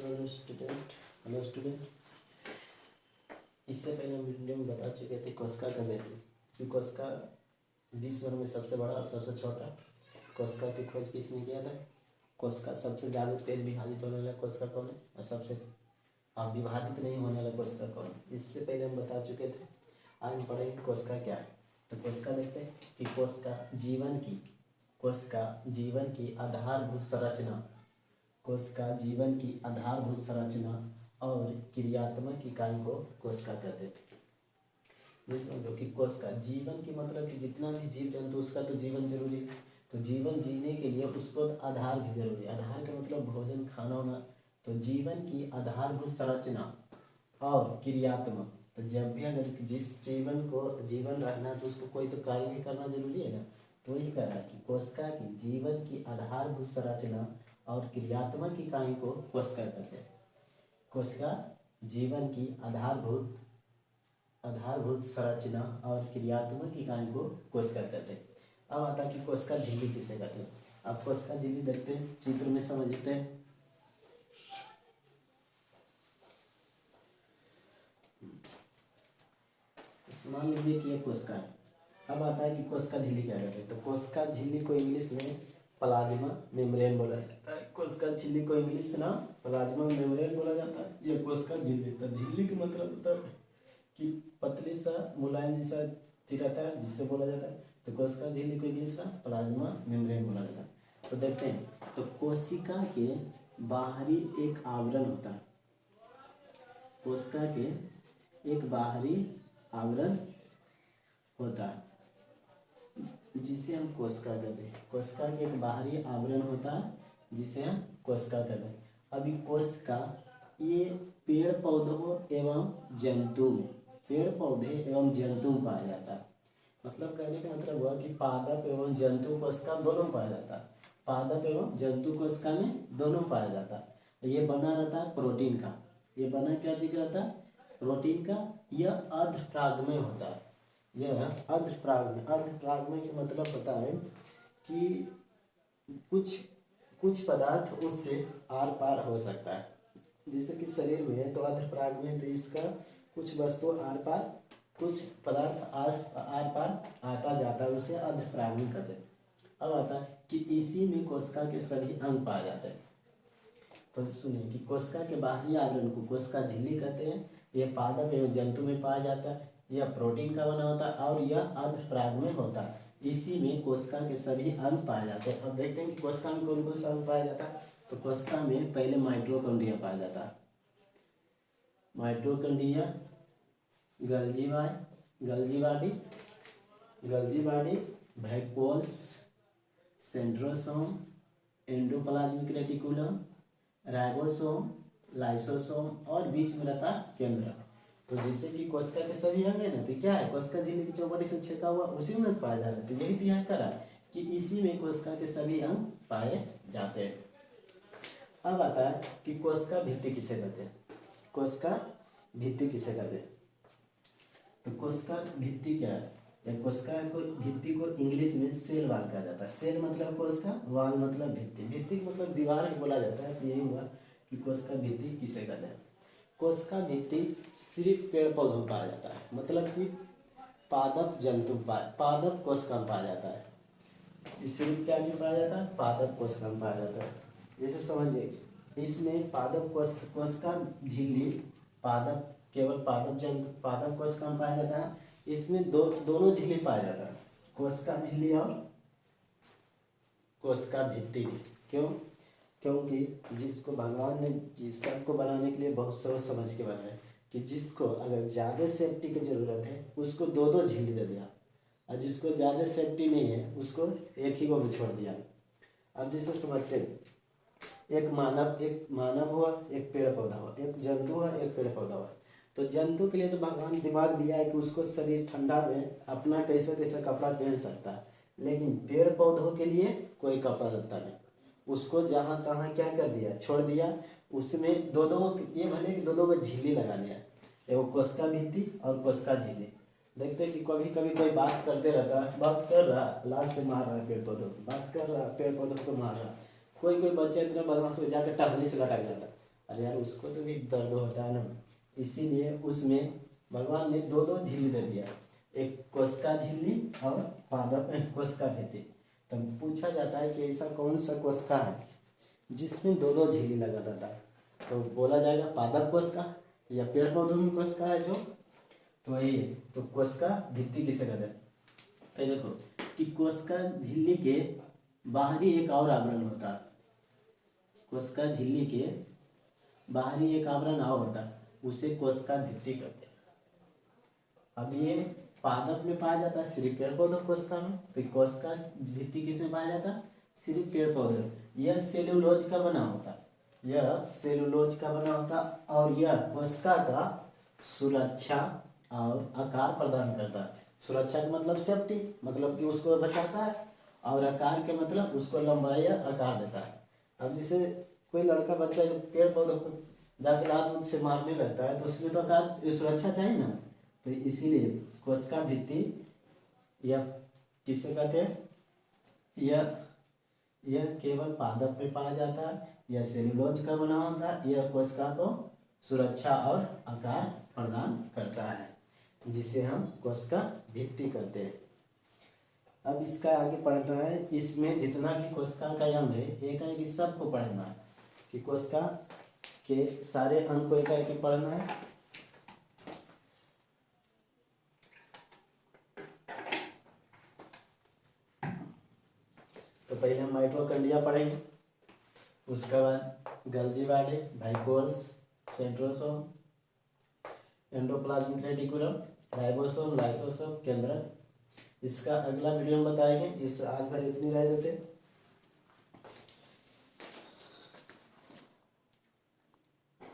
Hello student. इससे पहले हम वीडियो में बता चुके थे कोस्का का बेसिक कि कोस्का विश्व में सबसे बड़ा और सबसे छोटा। कोस्का की खोज किसने किया था? कोस्का सबसे ज़्यादा तेज विभाजित होने वाला कोस्का कौन है और सबसे विभाजित नहीं होने वाला कोस्का कौन है? इससे पहले हम बता चुके थे। आज हम पढ़ेंगे कोस्का क्या है। तो कोस्का देखते हैं कि कोस्का जीवन की आधारभूत संरचना, कोशिका जीवन की आधारभूत संरचना और क्रियात्मक इकाई को कोशिका कहते हैं। समझो कि कोशिका जीवन की मतलब कि जितना भी जीव जंतु उसका तो जीवन जरूरी है। तो जीवन जीने के लिए उसको आधार भी जरूरी है। आधार का मतलब भोजन, खाना होना। तो जीवन की आधारभूत संरचना और क्रियात्मक, तो जब भी अगर जिस जीवन को जीवन रहना है तो उसको कोई तो कार्य भी करना जरूरी है ना। तो वही कह रहा है कि कोशिका की जीवन की आधारभूत संरचना और क्रियात्मक इकाई को कोशिका कहते हैं। कोशिका जीवन की आधारभूत संरचना और क्रियात्मक इकाई को कोशिका कहते हैं। अब आता है कि कोशिका झिल्ली किसे कहते हैं। अब कोशिका झिल्ली देखते हैं, चित्र में समझते हैं। मान लीजिए कि ये कोशिका है। अब आता है कि कोशिका झिल्ली क्या कहते हैं। तो कोशिका झिल्ली को इंग्लिश में प्लाज्मा मेम्ब्रेन बोला जाता है। कोशिका झिल्ली को इंग्लिश ना प्लाज्मा मेम्ब्रेन बोला जाता है। ये कोशिका झिल्ली, तो झिल्ली का मतलब होता है कि पतली सा मुलायम जैसा रहता है जिससे बोला जाता है। तो कोशिका झिल्ली को इंग्लिश ना प्लाज्मा मेम्ब्रेन बोला जाता है। तो देखते हैं, तो कोशिका के बाहरी एक आवरण होता है। कोशिका के एक बाहरी आवरण होता है जिसे हम कोशिका कहते हैं। कोशिका के एक बाहरी आवरण होता है जिसे हम कोशिका कहते हैं। अभी कोशिका ये पेड़ पौधों एवं जंतु में, पेड़ पौधे एवं जंतु में पाया जाता है। मतलब कहने का मतलब हुआ कि पादप एवं जंतु कोशिका दोनों पाया जाता है। पादप एवं जंतु कोशिका में दोनों पाया जाता है। ये बना रहता है प्रोटीन का। ये बना क्या चीज रहता है? प्रोटीन का। यह अर्धपरागमय होता है। यह अर्धपरागमय का मतलब होता है कि कुछ पदार्थ उससे आर पार हो सकता है। जैसे कि शरीर में है तो अर्धपरागमय, तो इसका कुछ वस्तु आर पार, कुछ पदार्थ आर पार आता जाता है, उसे अर्धपरागमय कहते हैं। अब आता है कि इसी में कोशिका के सभी अंग पाए जाते हैं। तो सुनिए कि कोशिका के बाहरी आवरण को कोशिका झिल्ली कहते हैं। यह पादप एवं जंतु में पाया जाता है। यह प्रोटीन का बना होता है और यह अर्धपरागमय होता है। इसी में कोशिका के सभी अंग पाए जाते हैं। अब देखते हैं कि कोशिका में कौन कौन सा अंग पाया जाता है। तो कोशिका में पहले माइटोकॉन्ड्रिया पाया जाता है। Mitochondria, गल्जी body, vacuoles, centrosome, endoplasmic reticulum, ribosome, lysosome और बीच में रहता केंद्रक। तो जैसे कि कोशिका के सभी अंग है ना, तो क्या है, कोशिका झिल्ली की चौपाटी से छेका हुआ उसी में पाया जाता है। तो यही तो यहाँ करा कि इसी में कोशिका के सभी अंग पाए जाते हैं। अब आता है कि कोशिका भित्ति किसे कहते हैं। कोशिका भित्ति किसे कहते हैं। तो कोशिका भित्ति क्या है? या कोशिका को भित्ति को इंग्लिश में सेल वाल कहा जाता है। सेल मतलब कोशिका, वाल मतलब भित्ति। भित्ति मतलब दीवार बोला जाता है। तो यही हुआ कि कोशिका भित्ति किसे कहते हैं। कोशिका भित्ति सिर्फ पेड़ पौधों में पाया जाता है। मतलब कि पादप कोशिका में पाया जाता है। सिर्फ क्या चीज पाया जाता है? पादप कोशिका में पाया जाता है। जैसे समझिए, इसमें पादप कोशिका झिल्ली केवल पादप कोशिका में पाया जाता है। इसमें दोनों झिल्ली पाया जाता है, कोशिका झिल्ली और कोशिका भित्ति भी। क्यों? क्योंकि जिसको भगवान ने सबको बनाने के लिए बहुत सोच समझ के बनाया कि जिसको अगर ज़्यादा सेफ्टी की ज़रूरत है उसको दो झिल्ली दे दिया, और जिसको ज़्यादा सेफ्टी नहीं है उसको एक ही को भी छोड़ दिया। अब जैसे समझते हैं, एक मानव हुआ, एक पेड़ पौधा हुआ, एक जंतु हुआ, एक पेड़ पौधा हुआ। तो जंतु के लिए तो भगवान दिमाग दिया है कि उसको शरीर ठंडा में अपना कैसे कैसे कपड़ा पहन सकता है, लेकिन पेड़ पौधों के लिए कोई कपड़ा लगता नहीं। उसको जहाँ तहाँ क्या कर दिया, छोड़ दिया। उसमें ये भले कि दो को झिल्ली लगा दिया, एवं कोशिका भित्ति और कोशिका झिल्ली। देखते कि कभी कभी कोई बात करते रहता है, बात कर रहा लात से मार रहा है पेड़ पौधों को, बात कर रहा पेड़ पौधों को मार रहा। कोई बच्चे इतना बदमाश हो जाकर टहनी से लटक जाता है। अरे यार उसको तो भी दर्द होता है ना, इसीलिए उसमें भगवान ने दो दो झिल्ली दे दिया, एक कोशिका झिल्ली और पादप कोशिका भित्ति। तो पूछा जाता है कि ऐसा कौन सा कोशिका है जिसमें दो दो झिल्ली लगा रहता है, तो बोला जाएगा पादप कोशिका, या पेड़ पौधों में कोशिका है जो, तो वही है। तो कोशिका भित्ति किसे कहते हैं, तो देखो कि कोशिका झिल्ली के बाहरी एक और आवरण होता है, कोशिका झिल्ली के बाहरी एक आवरण और होता है, उसे कोशिका भित्ति कहते हैं। अब ये पादप में पाया जाता है, सिर्फ पेड़ पौधों कोशिका में, तो कोशिका भित्ति किस में पाया जाता है, सिर्फ पेड़ पौधे में। यह सेलुलोज का बना होता है, यह सेलुलोज का बना होता है, और यह कोशिका का सुरक्षा और आकार प्रदान करता है। सुरक्षा का मतलब सेफ्टी, मतलब कि उसको बचाता है, और आकार के मतलब उसको लंबाई या आकार देता है। अब जैसे कोई लड़का बच्चा जो पेड़ पौधों को जाके लात से मारने लगता है, तो उसमें तो आकार सुरक्षा चाहिए ना, तो इसीलिए कोशिका भित्ति यह किसे कहते हैं, यह केवल पादप में पाया जाता है, यह सेलुलोज का बना होता है, यह कोशिका को सुरक्षा और आकार प्रदान करता है, जिसे हम कोशिका भित्ति कहते हैं। अब इसका आगे पढ़ता है, इसमें जितना भी कोशिका का अंग है एक एक सबको पढ़ना है, कि कोशिका के सारे अंग को एक एक पढ़ना है। तो पहले हम माइटोकॉन्ड्रिया पढ़ेंगे, उसके बाद Golgi body, vesicles, centrosome, endoplasmic reticulum, ribosome, lysosome, केंद्रक। इसका अगला वीडियो हम बताएंगे। इस आज भर इतनी रह देते।